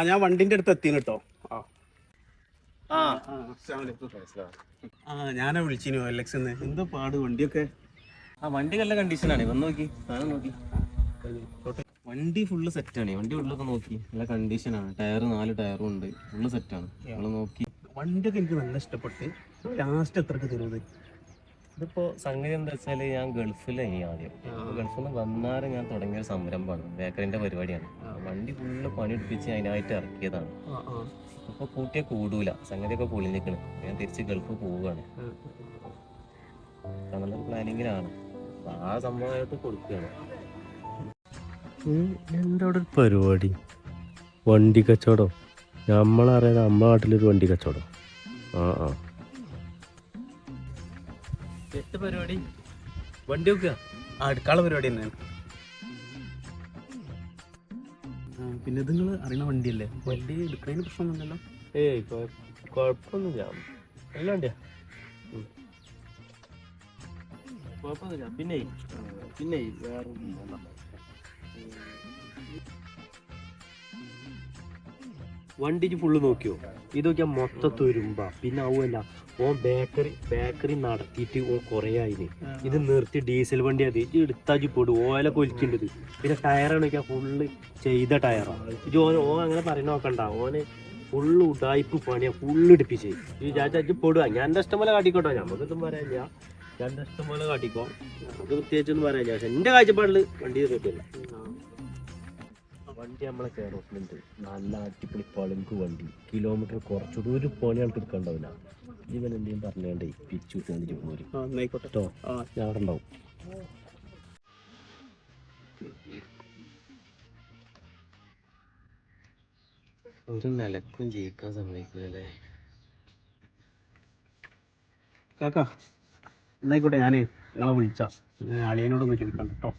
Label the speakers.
Speaker 1: ഞാൻ വണ്ടിന്റെ അടുത്ത് എത്തിന് കേട്ടോ. ഞാനാ വിളിച്ചിനു LX എന്താ പാട് വണ്ടിയൊക്കെ?
Speaker 2: വണ്ടി നല്ല കണ്ടീഷനാണ്. വന്ന് നോക്കി, സാധനം നോക്കി. വണ്ടി ഫുള്ള് സെറ്റാണ്. വണ്ടി ഉള്ളൊക്കെ നോക്കി, നല്ല കണ്ടീഷനാണ്. ടയർ 4 ടയറും ഉണ്ട്, ഫുള്ള് സെറ്റാണ്. നമ്മൾ നോക്കി.
Speaker 1: വണ്ടിയൊക്കെ എനിക്ക് നല്ല ഇഷ്ടപ്പെട്ട്. ലാസ്റ്റ് എത്രക്ക് തരുന്നത്?
Speaker 2: ഇതിപ്പോ സംഗതി എന്താ വെച്ചാല്, ഞാൻ ഗൾഫിലായി ആദ്യം. ഗൾഫിൽ നിന്ന് വന്നാറ് ഞാൻ തുടങ്ങിയ സംരംഭമാണ്, ബേക്കറിന്റെ പരിപാടിയാണ്. വണ്ടി ഫുള്ള് പണിയെടുപ്പിച്ച് അതിനായിട്ട് ഇറക്കിയതാണ്. ഇപ്പൊ കൂട്ടിയാൽ കൂടൂല, സംഗതിയൊക്കെ പൊളിഞ്ഞിക്കണ്. ഞാൻ തിരിച്ച് ഗൾഫ് പോവുകയാണ്. നല്ല പ്ലാനിങ്ങിലാണ്. ആ സംഭവമായിട്ട് കൊടുക്കുകയാണ്.
Speaker 3: എന്താ അവിടെ ഒരു പരിപാടി? വണ്ടി കച്ചവടം. നമ്മളറിയാതെ നമ്മളെ നാട്ടിലൊരു വണ്ടി കച്ചവടം.
Speaker 2: പരിപാടി വണ്ടി വെക്കുക.
Speaker 1: അടുക്കള പരിപാടി തന്നെയാണ്. പിന്നെ ഇത് നിങ്ങൾ അറിയണ വണ്ടിയല്ലേ? വണ്ടി എടുക്കുന്നതിന് പ്രശ്നമൊന്നുമില്ലല്ലോ?
Speaker 2: ഏയ് കുഴപ്പമൊന്നുമില്ല, നല്ല വണ്ടിയാ, കുഴപ്പമൊന്നുമില്ല. പിന്നെ വേറെ വണ്ടി ഫുള്ള് നോക്കിയോ? ഇത് നോക്കിയാൽ മൊത്തത്തിൽ വരുമ്പോ പിന്നെ ആവുമല്ല. ഓൻ ബേക്കറി നടത്തിയിട്ട് ഓൻ കുറേ ആയിന്. ഇത് നിർത്തി ഡീസൽ വണ്ടി അത് എടുത്താജി പോടും. ഓയിലൊക്കെ ഒലിക്കേണ്ടത്. പിന്നെ ടയറാണ് നോക്കിയാൽ ഫുള്ള് ചെയ്ത ടയറാണ്. ഓൻ അങ്ങനെ പറയുന്ന നോക്കണ്ട. ഓന് ഫുള്ള് ഉടായ്പ് പണിയാ, ഫുള്ള് ഇടിപ്പിച്ച് ഈ ചാച്ചാജി പോടുക. ഞാൻ എൻ്റെ ഇഷ്ടം പോലെ കാട്ടിക്കോട്ടോ, നമുക്കൊന്നും പറയാനില്ല. ഞാൻ എൻ്റെ ഇഷ്ടം പോലെ കാട്ടിക്കോ, നമുക്ക് പ്രത്യേകിച്ചൊന്നും പറയാനില്ല. പക്ഷെ എൻ്റെ കാഴ്ചപ്പാടില് വണ്ടി റെഡിയല്ല. വണ്ടി നമ്മളെ കേരളത്തിലുണ്ട്, നല്ല അടിപൊളി പളുങ്ക് വണ്ടി. കിലോമീറ്റർ കുറച്ചുകൂടി ഒരു പണി ആൾക്ക് എടുക്കണ്ടാവില്ല. ഇവൻ എന്തെങ്കിലും പറഞ്ഞാണ്ടേ പിച്ചു വിട്ട് പോരും കേട്ടോ. ഞാൻ അവിടെ ഉണ്ടാവും. ഒരു നിലക്കും ജയിക്കാൻ സമ്മതിക്കില്ലല്ലേ
Speaker 1: കാക്ക? എന്നായിക്കോട്ടെ, ഞാൻ നിങ്ങളെ വിളിച്ചാ അളിയനോടൊന്ന് ചോദിക്കാം കേട്ടോ.